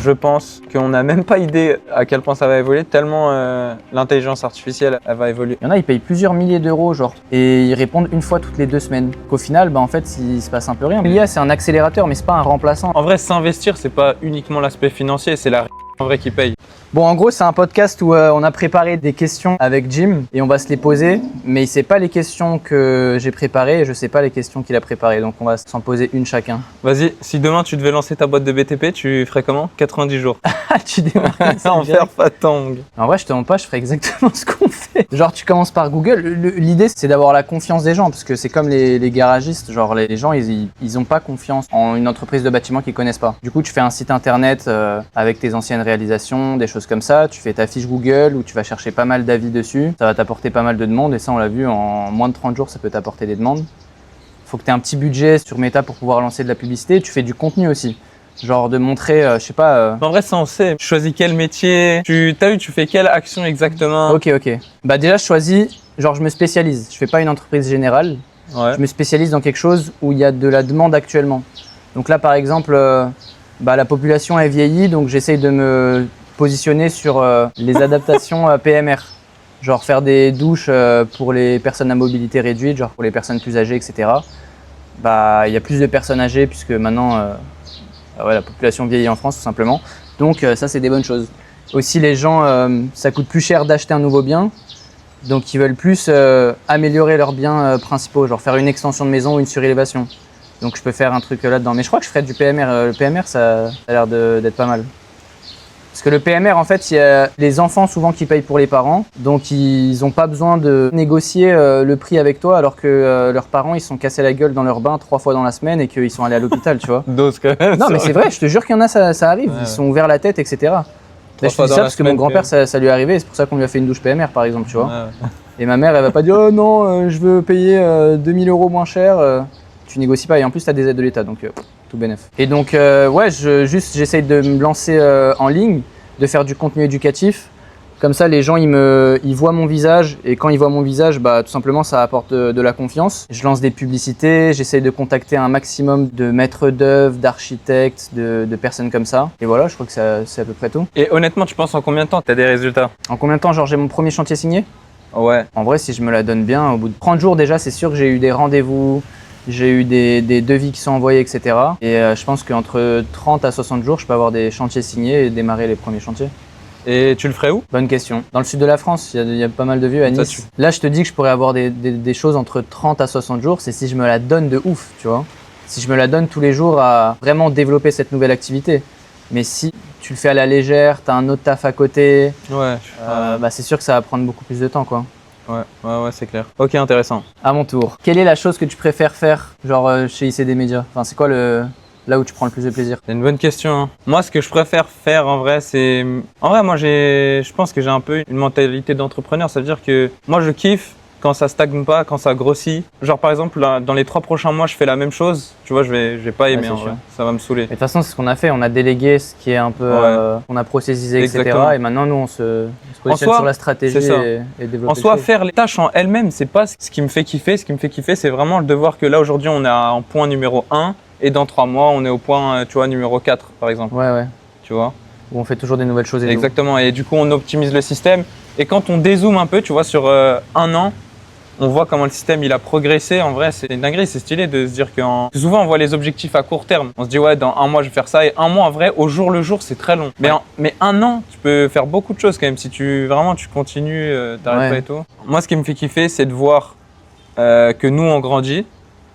je pense qu'on n'a même pas idée à quel point ça va évoluer, tellement l'intelligence artificielle, elle va évoluer. Il y en a, ils payent plusieurs milliers d'euros, genre, et ils répondent une fois toutes les 2 semaines. Qu'au final, bah, en fait, il se passe un peu rien. L'IA, c'est un accélérateur, mais c'est pas un remplaçant. En vrai, s'investir, c'est pas uniquement l'aspect financier, c'est la en vrai qui paye. Bon, en gros, c'est un podcast où on a préparé des questions avec Jim et on va se les poser, mais c'est pas les questions que j'ai préparées et je sais pas les questions qu'il a préparées, donc on va s'en poser une chacun. Vas-y, si demain tu devais lancer ta boîte de BTP, tu ferais comment? 90 jours. Ah, tu démarres Sans faire fatang. En vrai, je te mens pas, je ferais exactement ce qu'on fait. Genre, tu commences par Google. L'idée, c'est d'avoir la confiance des gens, parce que c'est comme les garagistes. Genre, les gens, ils ont pas confiance en une entreprise de bâtiment qu'ils connaissent pas. Du coup, tu fais un site internet avec tes anciennes réalisations, des choses comme ça. Tu fais ta fiche Google où tu vas chercher pas mal d'avis dessus. Ça va t'apporter pas mal de demandes, et ça, on l'a vu, en moins de 30 jours, ça peut t'apporter des demandes. Faut que tu aies un petit budget sur Meta pour pouvoir lancer de la publicité. Tu fais du contenu aussi. Genre de montrer, je sais pas... En vrai, ça on sait. Tu choisis quel métier, tu fais quelle action exactement. Ok. Bah déjà, je choisis, genre je me spécialise. Je fais pas une entreprise générale. Ouais. Je me spécialise dans quelque chose où il y a de la demande actuellement. Donc là, par exemple, la population est vieillie, donc j'essaye de me positionner sur les adaptations PMR. Genre faire des douches pour les personnes à mobilité réduite, genre pour les personnes plus âgées, etc. Bah, il y a plus de personnes âgées puisque maintenant... la population vieillit en France tout simplement. Donc ça, c'est des bonnes choses. Aussi, les gens, ça coûte plus cher d'acheter un nouveau bien. Donc ils veulent plus améliorer leurs biens principaux, genre faire une extension de maison ou une surélévation. Donc je peux faire un truc là-dedans. Mais je crois que je ferais du PMR. Le PMR, ça a l'air d'être pas mal. Parce que le PMR, en fait, il y a les enfants souvent qui payent pour les parents. Donc ils n'ont pas besoin de négocier le prix avec toi alors que leurs parents, ils se sont cassés la gueule dans leur bain 3 fois dans la semaine et qu'ils sont allés à l'hôpital, tu vois. Dose quand même. Non, mais c'est vrai, je te jure qu'il y en a, ça arrive. Ouais. Ils sont ouverts la tête, etc. Là, je te dis ça parce que mon grand-père, ça lui est arrivé. C'est pour ça qu'on lui a fait une douche PMR, par exemple, tu vois. Ouais. Et ma mère, elle va pas dire « Oh non, je veux payer 2000 € moins cher. » Tu négocies pas. Et en plus, tu as des aides de l'État, donc tout bénef. Et donc, ouais, j'essaye de me lancer en ligne, de faire du contenu éducatif. Comme ça, les gens, ils voient mon visage. Et quand ils voient mon visage, bah, tout simplement, ça apporte de la confiance. Je lance des publicités. J'essaye de contacter un maximum de maîtres d'œuvre, d'architectes, de personnes comme ça. Et voilà, je crois que c'est à peu près tout. Et honnêtement, tu penses en combien de temps tu as des résultats? En combien de temps, genre, j'ai mon premier chantier signé? Ouais. En vrai, si je me la donne bien, au bout de 30 jours déjà, c'est sûr que j'ai eu des rendez-vous, j'ai eu des devis qui sont envoyés, etc. Et je pense qu'entre 30 à 60 jours, je peux avoir des chantiers signés et démarrer les premiers chantiers. Et tu le ferais où? Bonne question. Dans le sud de la France, il y a pas mal de vues à Nice. Là, je te dis que je pourrais avoir des choses entre 30 à 60 jours, c'est si je me la donne de ouf, tu vois. Si je me la donne tous les jours à vraiment développer cette nouvelle activité. Mais si tu le fais à la légère, tu as un autre taf à côté, Ouais. bah, c'est sûr que ça va prendre beaucoup plus de temps, quoi. Ouais, c'est clair. Ok, intéressant. À mon tour. Quelle est la chose que tu préfères faire, genre chez ICD Média? Enfin, c'est quoi là où tu prends le plus de plaisir? C'est une bonne question. Hein. Moi, ce que je préfère faire en vrai, c'est... En vrai, moi, je pense que j'ai un peu une mentalité d'entrepreneur. Ça veut dire que moi, je kiffe quand ça stagne pas, quand ça grossit. Genre, par exemple, là, dans les 3 prochains mois, je fais la même chose. Tu vois, je vais pas aimer en vrai. Ça va me saouler. De toute façon, c'est ce qu'on a fait. On a délégué ce qui est un peu... on a processisé, Exactement. etc. Et maintenant, nous, on se positionne sur la stratégie et développer. En soi, faire les tâches en elles-mêmes, c'est pas ce qui me fait kiffer. Ce qui me fait kiffer, c'est vraiment de voir que là, aujourd'hui, on est en point numéro 1. Et dans 3 mois, on est au point, tu vois, numéro 4, par exemple. Ouais. Tu vois. Où on fait toujours des nouvelles choses et Exactement. Et du coup, on optimise le système. Et quand on dézoome un peu, tu vois, sur 1 an, on voit comment le système il a progressé. En vrai, c'est une dinguerie, c'est stylé de se dire que souvent on voit les objectifs à court terme. On se dit ouais, dans 1 mois je vais faire ça. Et 1 mois en vrai, au jour le jour, c'est très long. Mais 1 an, tu peux faire beaucoup de choses quand même si tu continues, t'arrêtes pas et tout. Moi, ce qui me fait kiffer, c'est de voir que nous on grandit,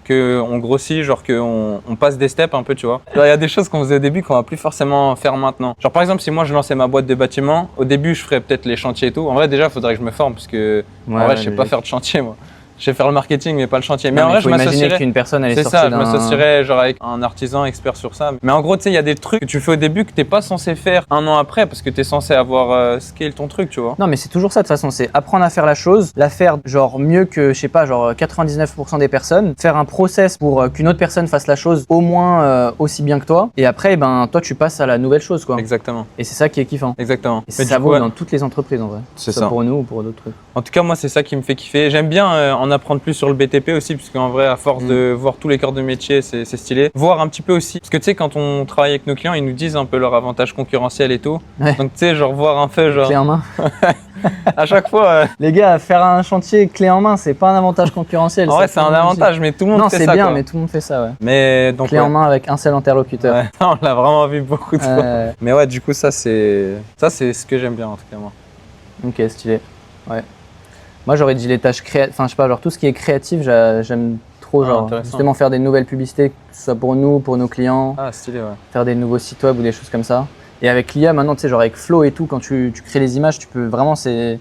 qu'on grossit, genre qu'on passe des steps un peu, tu vois. Il y a des choses qu'on faisait au début qu'on va plus forcément faire maintenant. Genre par exemple, si moi je lançais ma boîte de bâtiment, au début je ferais peut-être les chantiers et tout. En vrai, déjà, il faudrait que je me forme parce que en vrai, je sais pas faire de chantier moi. Je sais faire le marketing mais pas le chantier. Mais en vrai, je m'associerais. Qu'une personne elle est sortie ça, je m'associerais genre avec un artisan expert sur ça. Mais en gros, tu sais, il y a des trucs que tu fais au début que t'es pas censé faire 1 an après parce que t'es censé avoir scale ton truc, tu vois. Non, mais c'est toujours ça de toute façon, c'est apprendre à faire la chose, la faire genre mieux que, je sais pas, genre 99% des personnes, faire un process pour qu'une autre personne fasse la chose au moins aussi bien que toi. Et après, ben toi, tu passes à la nouvelle chose, quoi. Exactement. Et c'est ça qui est kiffant. Exactement. Et ça vaut dans toutes les entreprises en vrai. C'est ça. Pour nous ou pour d'autres trucs. En tout cas, moi, c'est ça qui me fait kiffer. J'aime bien en en apprendre plus sur le BTP aussi, puisqu'en vrai, à force de voir tous les corps de métier, c'est stylé. Voir un petit peu aussi, parce que tu sais, quand on travaille avec nos clients, ils nous disent un peu leur avantage concurrentiel et tout. Ouais. Donc tu sais, genre voir un peu, genre Clé en main. à chaque fois. Les gars, faire un chantier clé en main, c'est pas un avantage concurrentiel. En vrai, c'est un avantage, mais tout le monde Non, fait c'est ça. bien, Quoi. mais tout le monde fait ça, ouais. Mais donc Clé en main avec un seul interlocuteur. Ouais. On l'a vraiment vu beaucoup de fois. Euh, Mais ouais, du coup, ça c'est ce que j'aime bien en tout cas moi. Ok, stylé. Ouais. Moi, j'aurais dit les tâches créatives. Enfin, je sais pas, genre tout ce qui est créatif, j'aime trop. Genre, intéressant. justement, faire des nouvelles publicités, que ce soit pour nous, pour nos clients, Ah, stylé, ouais. faire des nouveaux sites web ou des choses comme ça. Et avec l'IA, maintenant, tu sais, genre avec Flow et tout, quand tu crées les images, tu peux vraiment, c'est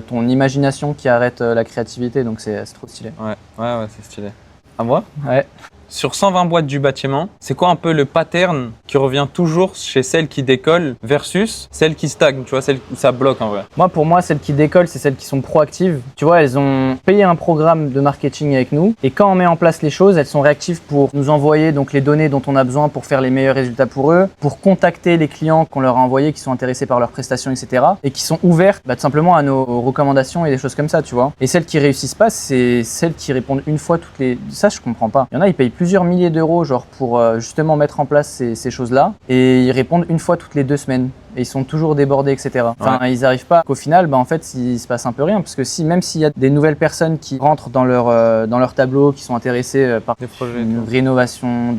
ton imagination qui arrête la créativité, donc c'est trop stylé. Ouais, c'est stylé. À moi? Ouais. Sur 120 boîtes du bâtiment, c'est quoi un peu le pattern qui revient toujours chez celles qui décollent versus celles qui stagnent, tu vois, celles où ça bloque en vrai? Moi, pour moi, celles qui décollent, c'est celles qui sont proactives. Tu vois, elles ont payé un programme de marketing avec nous et quand on met en place les choses, elles sont réactives pour nous envoyer donc les données dont on a besoin pour faire les meilleurs résultats pour eux, pour contacter les clients qu'on leur a envoyés qui sont intéressés par leurs prestations, etc. et qui sont ouvertes tout simplement à nos recommandations et des choses comme ça, tu vois. Et celles qui réussissent pas, c'est celles qui répondent une fois toutes les... Ça, je comprends pas. Il y en a, ils payent plusieurs milliers d'euros genre pour justement mettre en place ces choses-là et ils répondent une fois toutes les 2 semaines. Et ils sont toujours débordés, etc. Enfin, ils n'arrivent pas qu'au final, en fait, il se passe un peu rien. Parce que même s'il y a des nouvelles personnes qui rentrent dans leur tableau, qui sont intéressées par Des projets. une rénovation,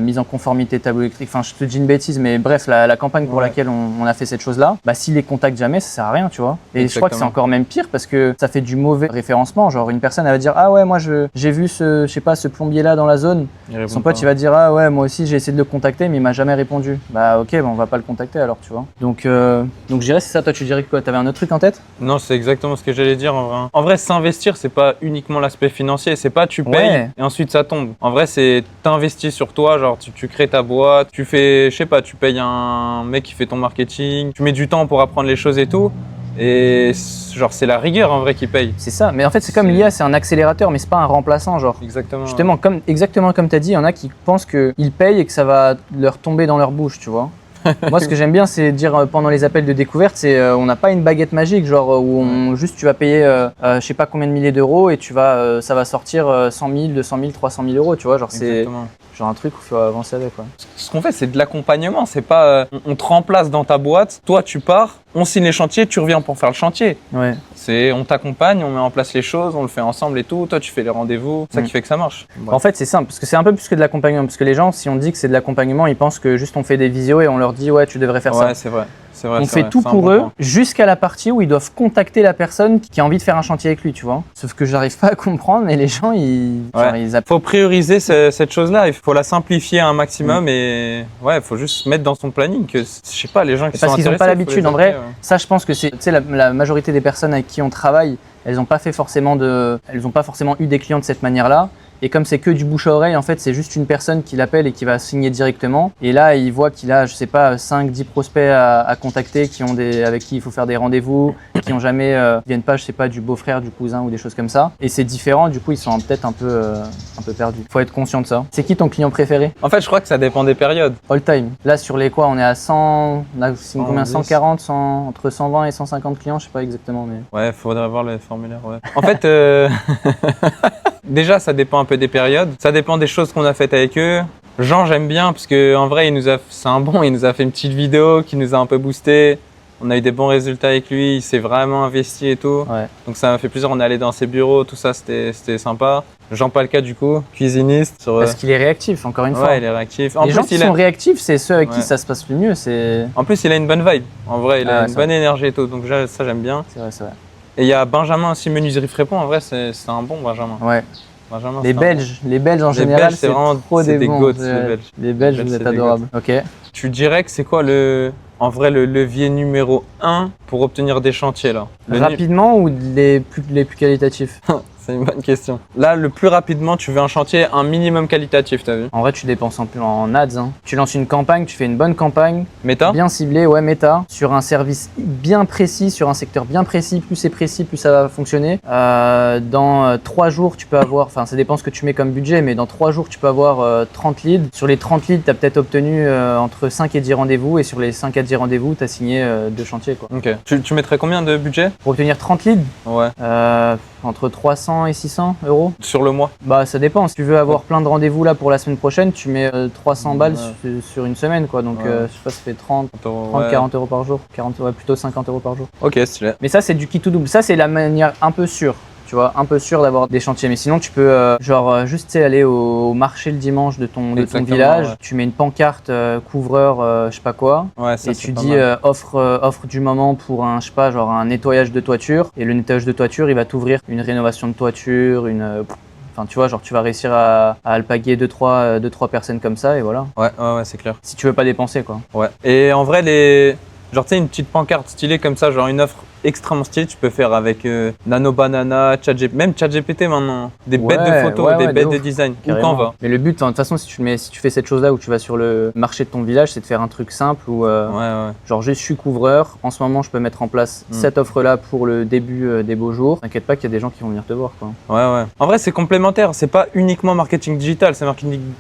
mise en conformité tableau électrique, je te dis une bêtise, mais bref, la campagne pour laquelle on a fait cette chose-là, s'ils les contactent jamais, ça sert à rien, tu vois. Et Exactement. je crois que c'est encore même pire parce que ça fait du mauvais référencement. Genre, une personne, elle va dire, ah ouais, moi, j'ai vu ce plombier-là dans la zone. Son pote, il va dire, ah ouais, moi aussi, j'ai essayé de le contacter, mais il m'a jamais répondu. Bah, ok, on va pas le contacter alors, tu vois. Donc je dirais c'est ça. Toi, tu dirais quoi? T'avais un autre truc en tête? Non, c'est exactement ce que j'allais dire en vrai. En vrai, s'investir, c'est pas uniquement l'aspect financier. C'est pas tu payes et ensuite ça tombe. En vrai, c'est t'investis sur toi. Genre, tu crées ta boîte, tu fais, je sais pas, tu payes un mec qui fait ton marketing, tu mets du temps pour apprendre les choses et tout. Et genre, c'est la rigueur en vrai qui paye. C'est ça. Mais en fait, c'est comme l'IA, c'est un accélérateur, mais c'est pas un remplaçant, genre. Exactement. Justement, exactement comme t'as dit, il y en a qui pensent qu'ils payent et que ça va leur tomber dans leur bouche, tu vois. Moi, ce que j'aime bien, c'est dire pendant les appels de découverte, c'est on n'a pas une baguette magique, genre où juste tu vas payer, je sais pas combien de milliers d'euros et ça va sortir 100 000, 200 000, 300 000 euros, tu vois. Genre, c'est genre un truc où il faut avancer avec, quoi. Ce qu'on fait, c'est de l'accompagnement. C'est pas on te remplace dans ta boîte, toi tu pars, on signe les chantiers, tu reviens pour faire le chantier. Ouais. C'est on t'accompagne, on met en place les choses, on le fait ensemble et tout. Toi, tu fais les rendez-vous, c'est ça qui fait que ça marche. Ouais. En fait, c'est simple, parce que c'est un peu plus que de l'accompagnement. Parce que les gens, si on dit que c'est de l'accompagnement, ils pensent que juste on fait des visios et on leur dit ouais, tu devrais faire ça. Ouais, c'est vrai. On fait tout pour eux jusqu'à la partie où ils doivent contacter la personne qui a envie de faire un chantier avec lui, tu vois. Sauf que j'arrive pas à comprendre, mais les gens, ils faut prioriser cette chose-là. Il faut la simplifier un maximum et ouais, faut juste mettre dans son planning que je sais pas, les gens qui sont intéressés. Parce qu'ils n'ont pas l'habitude. En vrai, ça, je pense que c'est, tu sais, la majorité des personnes avec qui on travaille, elles n'ont pas forcément eu des clients de cette manière-là. Et comme c'est que du bouche à oreille, en fait, c'est juste une personne qui l'appelle et qui va signer directement. Et là, il voit qu'il a, je sais pas, 5-10 prospects à contacter avec qui il faut faire des rendez-vous, qui ont jamais, viennent pas, je sais pas, du beau-frère, du cousin ou des choses comme ça. Et c'est différent, du coup, ils sont peut-être un peu perdus. Faut être conscient de ça. C'est qui ton client préféré? En fait, je crois que ça dépend des périodes. All time. Là, sur les quoi, on est à 100, on a combien? 140, entre 120 et 150 clients, je sais pas exactement, mais. Ouais, faudrait voir le formulaire, ouais. En fait, déjà, ça dépend un peu des périodes. Ça dépend des choses qu'on a faites avec eux. Jean, j'aime bien parce que en vrai, il nous a fait une petite vidéo qui nous a un peu boosté. On a eu des bons résultats avec lui. Il s'est vraiment investi et tout. Ouais. Donc ça m'a fait plaisir. On est allé dans ses bureaux, tout ça, c'était sympa. Jean Palca, du coup, cuisiniste. Parce qu'il est réactif, encore une fois. Ouais, il est réactif. Les gens qui sont réactifs, c'est ceux avec qui ça se passe le mieux. En plus, il a une bonne vibe. En vrai, il a une bonne énergie et tout. Donc ça, j'aime bien. C'est vrai, c'est vrai. Et il y a Benjamin aussi, menuiserie Frépon. En vrai, c'est un bon Benjamin. Ouais. Benjamin, les Belges en général, c'est trop des bons. Goats, les Belges. Les Belges, vous êtes adorables. Ok. Tu dirais que c'est quoi le levier numéro 1 pour obtenir des chantiers là? Rapidement ou les plus qualitatifs? C'est une bonne question. Là, le plus rapidement, tu veux un chantier un minimum qualitatif, t'as vu? En vrai, tu dépenses en ads. Hein. Tu lances une campagne, tu fais une bonne campagne, Méta? bien ciblée, ouais, méta, sur un service bien précis, sur un secteur bien précis. Plus c'est précis, plus ça va fonctionner. Dans 3 jours, tu peux avoir, enfin, ça dépend ce que tu mets comme budget, mais dans 3 jours, tu peux avoir 30 leads. Sur les 30 leads, tu as peut-être obtenu entre 5 et 10 rendez-vous, et sur les 5 à 10 rendez-vous, tu as signé 2 chantiers, quoi. Ok. Tu mettrais combien de budget? Pour obtenir 30 leads, Ouais. entre 300 et 600 euros. Sur le mois? Bah, ça dépend. Si tu veux avoir plein de rendez-vous là pour la semaine prochaine, tu mets 300 balles sur une semaine, quoi. Donc, Ouais. je sais pas, ça fait 30, Ouais. 40 euros par jour. 40, ouais, plutôt 50 euros par jour. Ok, stylé. Mais ça, c'est du qui tout double. Ça, c'est la manière un peu sûre. Tu vois, un peu sûr d'avoir des chantiers. Mais sinon, tu peux juste tu sais, aller au marché le dimanche de ton Exactement, village. ouais. Tu mets une pancarte couvreur, je sais pas quoi. Ouais, ça, Et c'est tu pas dis mal. offre du moment pour un, je sais pas, genre un nettoyage de toiture. Et le nettoyage de toiture, il va t'ouvrir une rénovation de toiture, enfin, tu vois, genre tu vas réussir à alpaguer 2-3 personnes comme ça et voilà. Ouais, c'est clair. Si tu veux pas dépenser, quoi. Ouais. Et en vrai, genre, tu sais, une petite pancarte stylée comme ça, genre une offre extrêmement stylée, tu peux faire avec Nano Banana, même ChatGPT maintenant. Des bêtes de photos, des de bêtes de ouf. design. Ou Carrément. Canva. Mais le but, de toute façon, si tu fais cette chose-là où tu vas sur le marché de ton village, c'est de faire un truc simple où, Ouais. genre, je suis couvreur. En ce moment, je peux mettre en place cette offre-là pour le début des beaux jours. T'inquiète pas qu'il y a des gens qui vont venir te voir, quoi. Ouais. En vrai, c'est complémentaire. C'est pas uniquement marketing digital. C'est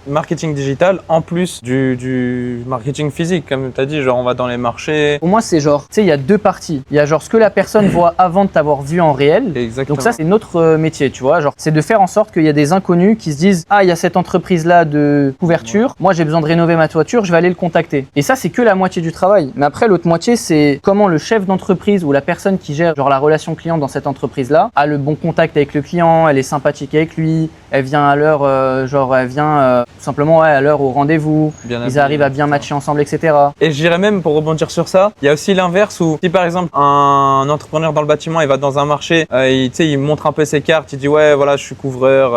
marketing digital en plus du marketing physique. Comme tu as dit, genre, on va dans les marchés. Pour moi, c'est genre, tu sais, il y a 2 parties. Il y a genre ce que la personne voit avant de t'avoir vu en réel. Exactement. Donc ça, c'est notre métier, tu vois. Genre, c'est de faire en sorte qu'il y a des inconnus qui se disent « Ah, il y a cette entreprise-là de couverture. Moi, j'ai besoin de rénover ma toiture, je vais aller le contacter. » Et ça, c'est que la moitié du travail. Mais après, l'autre moitié, c'est comment le chef d'entreprise ou la personne qui gère genre la relation client dans cette entreprise-là a le bon contact avec le client, elle est sympathique avec lui, elle vient à l'heure, tout simplement à l'heure au rendez-vous. Bien Ils habillé, arrivent à bien etc. matcher ensemble, etc. Et je dirais même, pour rebondir sur ça, il y a aussi l'inverse où, si par exemple, un entrepreneur dans le bâtiment, il va dans un marché, il montre un peu ses cartes, il dit ouais, voilà, je suis couvreur,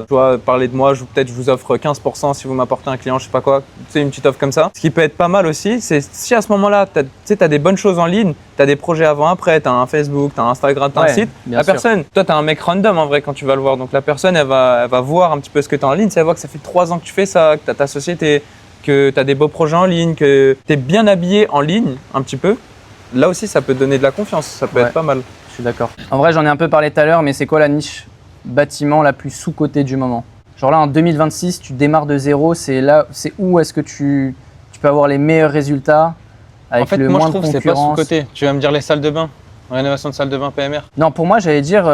tu vois, parlez de moi, je vous offre 15% si vous m'apportez un client, je sais pas quoi, tu sais, une petite offre comme ça. Ce qui peut être pas mal aussi, c'est si à ce moment-là, t'as des bonnes choses en ligne, t'as des projets avant-après, t'as un Facebook, t'as un Instagram, t'as un site, bien la sûr. personne, toi t'as un mec random en vrai quand tu vas le voir, donc la personne, elle va voir un petit peu ce que t'as en ligne, si elle voit que ça fait 3 ans que tu fais ça, que t'as ta société, que tu as des beaux projets en ligne, que tu es bien habillé en ligne un petit peu, là aussi ça peut te donner de la confiance, ça peut être pas mal. Je suis d'accord. En vrai, j'en ai un peu parlé tout à l'heure, mais c'est quoi la niche bâtiment la plus sous-cotée du moment? Genre là, en 2026, tu démarres de zéro, c'est où est-ce que tu peux avoir les meilleurs résultats avec En fait, le moi moins je trouve de que c'est pas concurrence? sous-côté. Tu vas me dire les salles de bain, rénovation de salles de bain PMR. Non, pour moi, j'allais dire,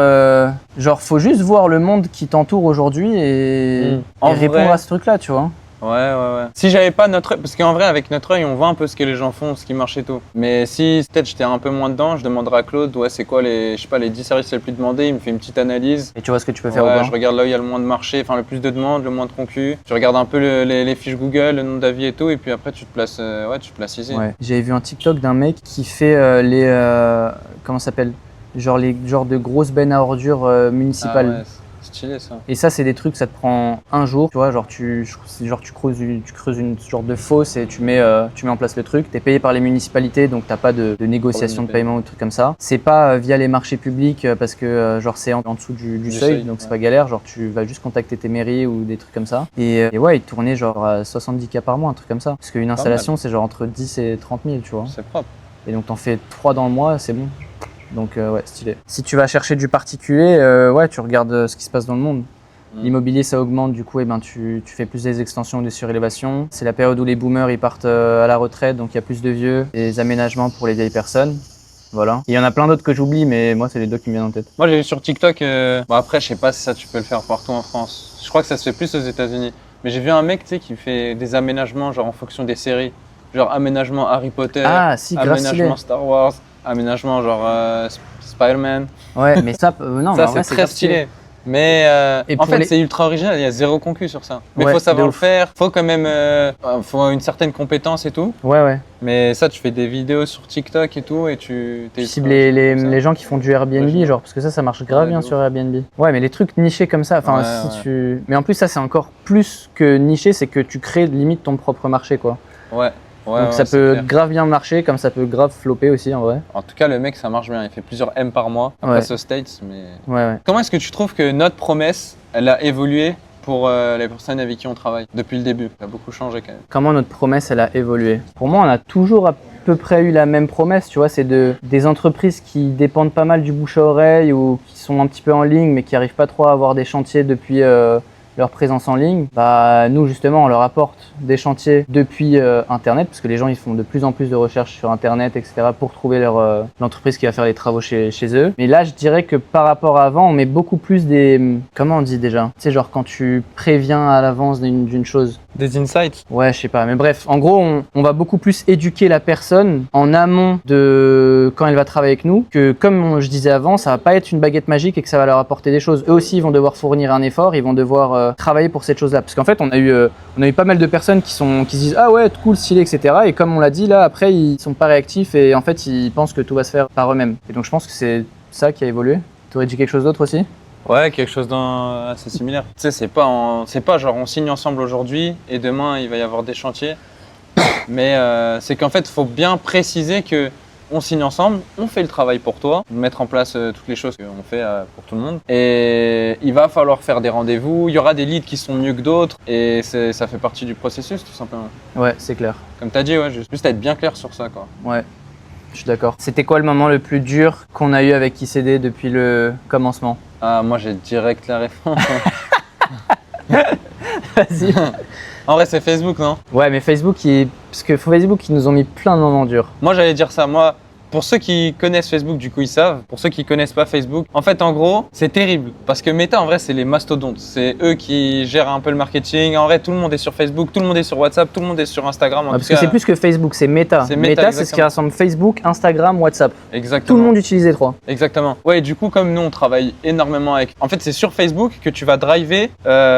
genre, faut juste voir le monde qui t'entoure aujourd'hui et En répondre vrai. à ce truc-là, tu vois. Ouais. Si j'avais pas notre œil, parce qu'en vrai, avec notre œil, on voit un peu ce que les gens font, ce qui marche et tout. Mais si peut-être j'étais un peu moins dedans, je demanderais à Claude, ouais, c'est quoi les 10 services les plus demandés, il me fait une petite analyse. Et tu vois ce que tu peux faire ou Ouais, pas. je regarde là où il y a le moins de marché, enfin le plus de demandes, le moins de concus. Tu regardes un peu les fiches Google, le nombre d'avis et tout, et puis après tu te places, tu te places ici. Ouais. J'avais vu un TikTok d'un mec qui fait comment ça s'appelle? Genre les genres de grosses bennes à ordures municipales. Ah ouais, c'est stylé ça. Et ça, c'est des trucs, ça te prend un jour, tu vois, genre tu creuses une sorte de fosse et tu mets en place le truc. T'es payé par les municipalités, donc t'as pas de négociation de paiement ou de trucs comme ça. C'est pas via les marchés publics parce que genre c'est en dessous du seuil, donc c'est pas galère. Genre tu vas juste contacter tes mairies ou des trucs comme ça. Et ouais, ils tournaient genre à 70K par mois, un truc comme ça. Parce qu'une installation, c'est genre entre 10 et 30 000, tu vois. C'est propre. Et donc t'en fais 3 dans le mois, c'est bon. Donc ouais, stylé. Si tu vas chercher du particulier, ouais, tu regardes ce qui se passe dans le monde. L'immobilier, ça augmente, du coup, tu fais plus des extensions ou des surélévations. C'est la période où les boomers ils partent à la retraite, donc il y a plus de vieux, des aménagements pour les vieilles personnes. Voilà. Il y en a plein d'autres que j'oublie, mais moi, c'est les deux qui me viennent en tête. Moi j'ai vu sur TikTok, bon après je sais pas si ça tu peux le faire partout en France. Je crois que ça se fait plus aux États-Unis. Mais j'ai vu un mec tu sais qui fait des aménagements genre en fonction des séries. Genre aménagement Harry Potter, Ah, si, grave stylé. aménagement Star Wars, aménagement genre Spider-Man. Ouais, mais ça, non, mais Ça en vrai, c'est très grave stylé. Mais Et en pour fait les- c'est ultra original, il y a zéro concu sur ça. Mais Ouais, faut savoir de le ouf. faire, faut quand même faut une certaine compétence et tout. Ouais. Mais ça tu fais des vidéos sur TikTok et tout et tu Tu cibles les gens qui font du Airbnb, Ouais, je vois. genre, parce que ça marche grave Ouais, bien de sur Airbnb. Ouais, mais les trucs nichés comme ça, enfin, Ouais, si ouais. tu. Mais en plus, ça, c'est encore plus que niché, c'est que tu crées limite ton propre marché, quoi. Ouais. Ouais, Donc ouais, ça c'est peut clair. grave bien marcher, comme ça peut grave flopper aussi en vrai. En tout cas, le mec, ça marche bien. Il fait plusieurs M par mois. Après, Ouais. c'est aux States, mais. Ouais. Comment est-ce que tu trouves que notre promesse, elle a évolué pour les personnes avec qui on travaille depuis le début? Ça a beaucoup changé quand même. Comment notre promesse elle a évolué? Pour moi, on a toujours à peu près eu la même promesse, tu vois, c'est des entreprises qui dépendent pas mal du bouche à oreille ou qui sont un petit peu en ligne mais qui n'arrivent pas trop à avoir des chantiers depuis leur présence en ligne. Bah nous justement on leur apporte des depuis internet parce que les gens ils font de plus en plus de recherches sur internet etc pour trouver l'entreprise qui va faire les travaux chez eux. Mais là je dirais que par rapport à avant on met beaucoup plus des, comment on dit déjà, tu sais genre quand tu préviens à l'avance d'une chose. Des insights? Ouais, je sais pas, mais bref, en gros, on va beaucoup plus éduquer la personne en amont de quand elle va travailler avec nous, que comme je disais avant, ça va pas être une baguette magique et que ça va leur apporter des choses. Eux aussi, ils vont devoir fournir un effort, ils vont devoir travailler pour cette chose-là. Parce qu'en fait, on a eu pas mal de personnes qui se disent ah ouais, cool, stylé, etc. Et comme on l'a dit là, après, ils sont pas réactifs et en fait, ils pensent que tout va se faire par eux-mêmes. Et donc, je pense que c'est ça qui a évolué. T'aurais dit quelque chose d'autre aussi? Ouais, quelque chose d'assez similaire. Tu sais, c'est pas genre on signe ensemble aujourd'hui et demain il va y avoir des chantiers. Mais c'est qu'en fait, il faut bien préciser que on signe ensemble, on fait le travail pour toi, mettre en place toutes les choses qu'on fait pour tout le monde. Et il va falloir faire des rendez-vous, il y aura des leads qui sont mieux que d'autres et ça fait partie du processus tout simplement. Ouais, c'est clair. Comme tu as dit, ouais, juste être bien clair sur ça, quoi. Ouais, je suis d'accord. C'était quoi le moment le plus dur qu'on a eu avec ICD depuis le commencement? Ah, moi j'ai direct la réponse. Vas-y. En vrai, c'est Facebook, non? Ouais, mais parce que Facebook, ils nous ont mis plein de moments durs. Moi, j'allais dire ça. Moi, pour ceux qui connaissent Facebook, du coup, ils savent. Pour ceux qui connaissent pas Facebook, en fait, en gros, c'est terrible. Parce que Meta, en vrai, c'est les mastodontes. C'est eux qui gèrent un peu le marketing. En vrai, tout le monde est sur Facebook, tout le monde est sur WhatsApp, tout le monde est sur Instagram. Parce que c'est plus que Facebook, c'est Meta. C'est Meta, C'est ce qui rassemble Facebook, Instagram, WhatsApp. Exactement. Tout le monde utilise les trois. Exactement. Ouais, du coup, comme nous, on travaille énormément avec. En fait, c'est sur Facebook que tu vas driver.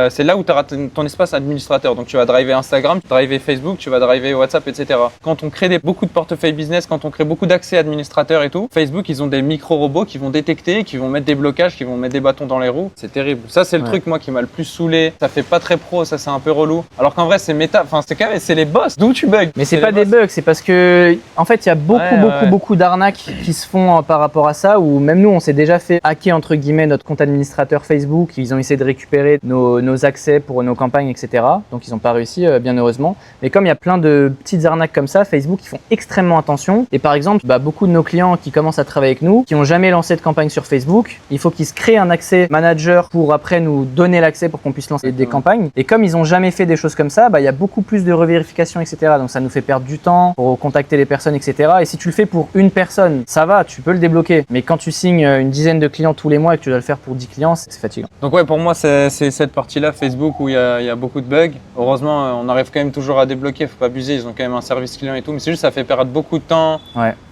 C'est là où tu auras ton espace administrateur. Donc, tu vas driver Instagram, tu vas driver Facebook, tu vas driver WhatsApp, etc. Quand on crée beaucoup de portefeuilles business, quand on crée beaucoup d'accès administrateurs et tout, Facebook, ils ont des micro-robots qui vont détecter, qui vont mettre des blocages, qui vont mettre des bâtons dans les roues. C'est terrible. Ça, c'est le truc, moi, qui m'a le plus saoulé. Ça fait pas très pro, ça, c'est un peu relou. Alors qu'en vrai, c'est Meta. Enfin, c'est quand même, c'est les boss. D'où tu bugs. Mais c'est pas des bugs, c'est parce que, en fait, il y a beaucoup d'arnaques qui se font par rapport à ça, où même nous, on s'est déjà fait hacker, entre guillemets, notre compte administrateur Facebook. Ils ont essayé de récupérer nos accès pour nos campagnes, etc. Donc, ils n'ont pas réussi, bien heureusement. Mais comme il y a plein de petites arnaques comme ça, Facebook, ils font extrêmement attention. Et par exemple, beaucoup de nos clients qui commencent à travailler avec nous, qui n'ont jamais lancé de campagne sur Facebook, il faut qu'ils se créent un accès manager pour après nous donner l'accès pour qu'on puisse lancer des campagnes. Et comme ils n'ont jamais fait des choses comme ça, il y a beaucoup plus de revérification, etc. Donc ça nous fait perdre du temps pour contacter les personnes, etc. Et si tu le fais pour une personne, ça va, tu peux le débloquer. Mais quand tu signes une dizaine de clients tous les mois et que tu dois le faire pour 10 clients, c'est fatigant. Donc ouais, pour moi, c'est cette partie-là, Facebook, où il y a beaucoup de bugs. Heureusement, on arrive quand même toujours à débloquer, faut pas abuser, ils ont quand même un service client et tout. Mais c'est juste, ça fait perdre beaucoup de temps,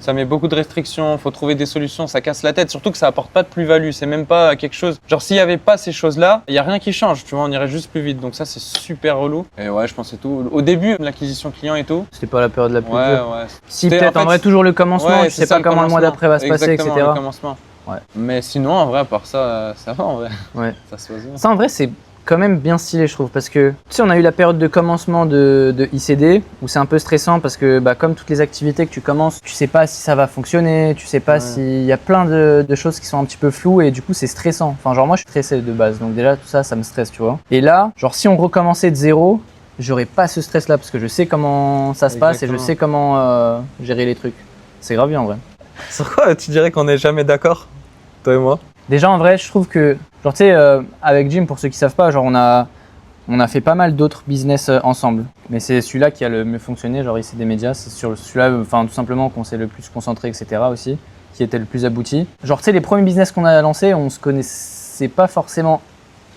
ça met beaucoup de restrictions, faut trouver des solutions, ça casse la tête. Surtout que ça apporte pas de plus-value, c'est même pas quelque chose... Genre, s'il y avait pas ces choses-là, il y a rien qui change, tu vois, on irait juste plus vite. Donc ça, c'est super relou. Et ouais, je pense que c'est tout. Au début, l'acquisition client et tout. C'était pas la période la plus dure. Ouais. Si peut-être en vrai, toujours le commencement, je sais pas comment le mois d'après va se passer, etc. Le commencement. Ouais. Mais sinon, en vrai, à part ça, ça va en vrai. Ouais. Ça se passe bien. Ça, en vrai, c'est quand même bien stylé, je trouve, parce que tu sais, on a eu la période de commencement de ICD où c'est un peu stressant parce que comme toutes les activités que tu commences, tu sais pas si ça va fonctionner, tu sais pas s'il y a plein de choses qui sont un petit peu floues et du coup c'est stressant. Enfin genre moi je suis stressé de base, donc déjà tout ça me stresse, tu vois. Et là, genre si on recommençait de zéro, j'aurais pas ce stress là parce que je sais comment ça se passe et je sais comment gérer les trucs. C'est grave bien en vrai. Sur quoi tu dirais qu'on n'est jamais d'accord, toi et moi? Déjà en vrai, je trouve que, genre tu sais, avec Jim, pour ceux qui savent pas, genre on a fait pas mal d'autres business ensemble. Mais c'est celui-là qui a le mieux fonctionné, genre ICD Médias. C'est sur celui-là, enfin tout simplement qu'on s'est le plus concentré, etc. aussi, qui était le plus abouti. Genre tu sais, les premiers business qu'on a lancés, on se connaissait pas forcément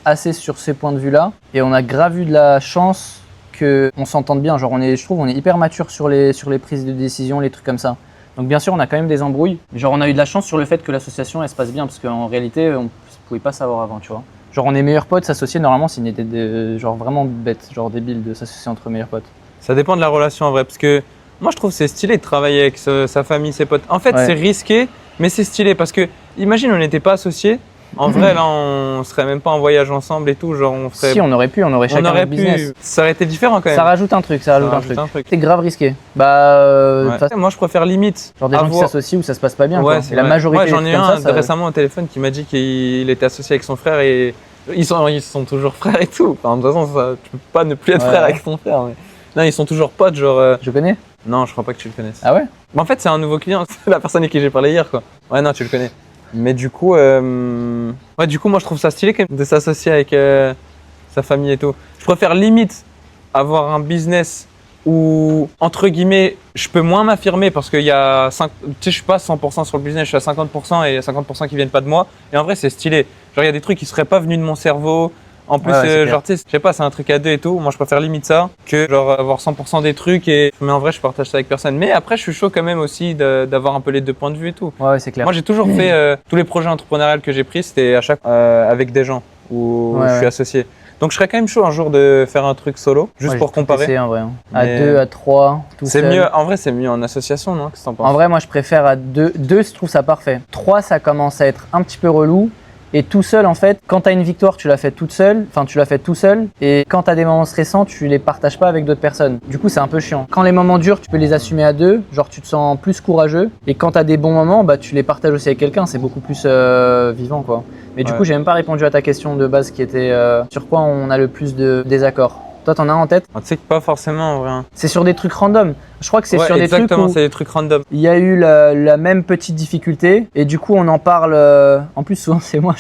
assez sur ces points de vue-là. Et on a grave eu de la chance qu'on s'entende bien. Genre je trouve on est hyper mature sur les prises de décision, les trucs comme ça. Donc bien sûr, on a quand même des embrouilles. Genre on a eu de la chance sur le fait que l'association elle se passe bien parce qu'en réalité, on ne pouvait pas savoir avant, tu vois. Genre on est meilleurs potes, s'associer normalement, c'est une idée genre vraiment bête, genre débile de s'associer entre meilleurs potes. Ça dépend de la relation en vrai, parce que moi je trouve que c'est stylé de travailler avec sa famille, ses potes. En fait, c'est risqué, mais c'est stylé parce que imagine on n'était pas associés. En vrai, là, on serait même pas en voyage ensemble et tout. Genre, on ferait. Si, on aurait chacun notre business. Ça aurait été différent quand même. Ça rajoute un truc, Ça rajoute un truc. C'est grave risqué. Bah, de toute façon, Moi, je préfère limite. genre des gens qui s'associent où ça se passe pas bien. Ouais, quoi. c'est Et la vrai. majorité Ouais, j'en ai des trucs un comme ça, récemment au téléphone qui m'a dit qu'il était associé avec son frère et ils sont toujours frères et tout. Enfin, de toute façon, tu peux pas ne plus être frère avec ton frère. Mais... Non, ils sont toujours potes, genre. Je connais. Non, je crois pas que tu le connaisses. Ah ouais? Mais en fait, c'est un nouveau client, c'est la personne avec qui j'ai parlé hier, quoi. Ouais, non, tu le connais. Mais du coup, moi, je trouve ça stylé quand même de s'associer avec sa famille et tout. Je préfère limite avoir un business où, entre guillemets, je peux moins m'affirmer parce qu'il y a 5, tu sais, je suis pas 100% sur le business, je suis à 50% et il y a 50% qui viennent pas de moi. Et en vrai, c'est stylé. Genre, il y a des trucs qui seraient pas venus de mon cerveau. En plus, genre, tu sais, je sais pas, c'est un truc à deux et tout. Moi, je préfère limite ça que genre avoir 100% des trucs mais en vrai, je partage ça avec personne. Mais après, je suis chaud quand même aussi d'avoir un peu les deux points de vue et tout. Ouais, c'est clair. Moi, j'ai toujours fait tous les projets entrepreneuriaux que j'ai pris, c'était à chaque avec des gens où je suis associé. Donc, je serais quand même chaud un jour de faire un truc solo, juste pour comparer. C'est en vrai. À 2, à 3, tout seul. C'est mieux. En vrai, c'est mieux en association, non? Qu'est-ce que t'en penses? En vrai, moi, je préfère à 2. 2, je trouve ça parfait. 3, ça commence à être un petit peu relou. Et tout seul, en fait, quand tu as une victoire, tu l'as faite toute seule, enfin tu l'as faite tout seul. Et quand tu as des moments stressants, tu les partages pas avec d'autres personnes. Du coup, c'est un peu chiant. Quand les moments durs, tu peux les assumer à 2, genre tu te sens plus courageux. Et quand tu as des bons moments, bah tu les partages aussi avec quelqu'un, c'est beaucoup plus vivant, quoi. Mais du coup, j'ai même pas répondu à ta question de base qui était sur quoi on a le plus de désaccords. Toi, t'en as un en tête? Tu sais que pas forcément en vrai. C'est sur des trucs random. Je crois que c'est sur des trucs où exactement, c'est des trucs random. il y a eu la même petite difficulté et du coup on en parle. En plus souvent c'est moi,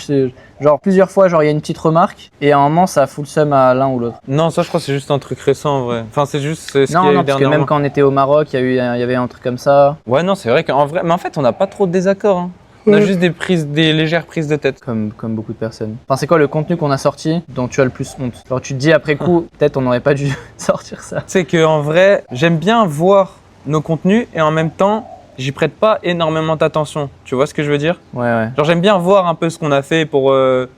genre plusieurs fois, genre il y a une petite remarque et à un moment ça fout le seum à l'un ou l'autre. Non, ça je crois que c'est juste un truc récent en vrai. Enfin c'est juste ce qu'il y a eu Non, parce que même quand on était au Maroc, il y avait un truc comme ça. Ouais non, c'est vrai qu'en vrai, mais en fait on n'a pas trop de désaccords. Hein. On a juste des légères prises de tête. Comme beaucoup de personnes. Enfin, c'est quoi le contenu qu'on a sorti dont tu as le plus honte? Alors tu te dis après coup, peut-être on n'aurait pas dû sortir ça. C'est qu'en vrai, j'aime bien voir nos contenus et en même temps, j'y prête pas énormément d'attention. Tu vois ce que je veux dire? Ouais. Genre j'aime bien voir un peu ce qu'on a fait pour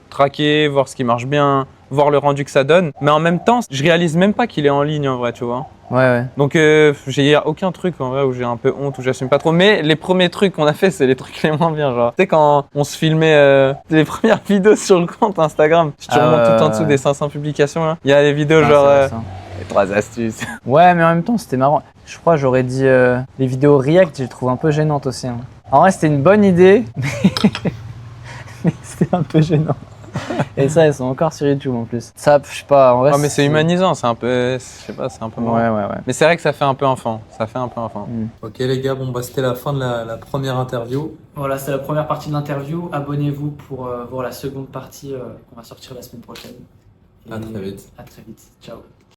traquer, voir ce qui marche bien, voir le rendu que ça donne. Mais en même temps, je réalise même pas qu'il est en ligne en vrai, tu vois. Ouais. Donc il y a aucun truc en vrai où j'ai un peu honte, où j'assume pas trop. Mais les premiers trucs qu'on a fait, c'est les trucs les moins bien. Genre, tu sais quand on se filmait les premières vidéos sur le compte Instagram, si tu remontes tout en dessous des 500 publications là, il y a des vidéos genre les 3 astuces. Ouais, mais en même temps, c'était marrant. Je crois j'aurais dit les vidéos React, je les trouve un peu gênantes aussi. Hein. En vrai, c'était une bonne idée, mais c'était un peu gênant. Et ça, elles sont encore sur YouTube en plus. Ça, je sais pas, en vrai. Ouais, mais c'est humanisant, c'est un peu, je sais pas, c'est un peu marrant. Ouais. Mais c'est vrai que ça fait un peu enfant. Ok les gars, bon bah c'était la fin de la première interview. Voilà, c'est la première partie de l'interview. Abonnez-vous pour voir la seconde partie qu'on va sortir la semaine prochaine. À très vite. À très vite. Ciao.